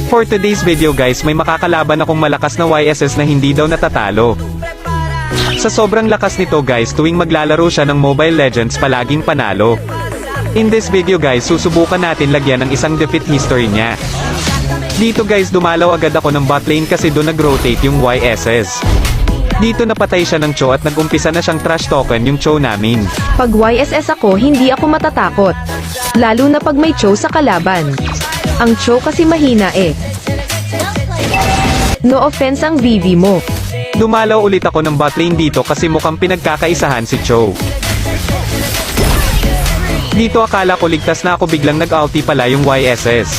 For today's video guys, may makakalaban akong malakas na YSS na hindi daw natatalo. Sa sobrang lakas nito guys, tuwing maglalaro siya ng Mobile Legends palaging panalo. In this video guys, susubukan natin lagyan ng isang defeat history niya. Dito guys, dumalaw agad ako ng bot lane kasi doon nag-rotate yung YSS. Dito napatay siya ng Cho at nag-umpisa na siyang trash token yung Cho namin. Pag YSS ako, hindi ako matatakot. Lalo na pag may Cho sa kalaban. Ang Cho kasi mahina eh. No offense ang VV mo. Dumalaw ulit ako ng bot lane dito kasi mukhang pinagkakaisahan si Cho. Dito akala ko ligtas na ako, biglang nag-ulti pala yung YSS.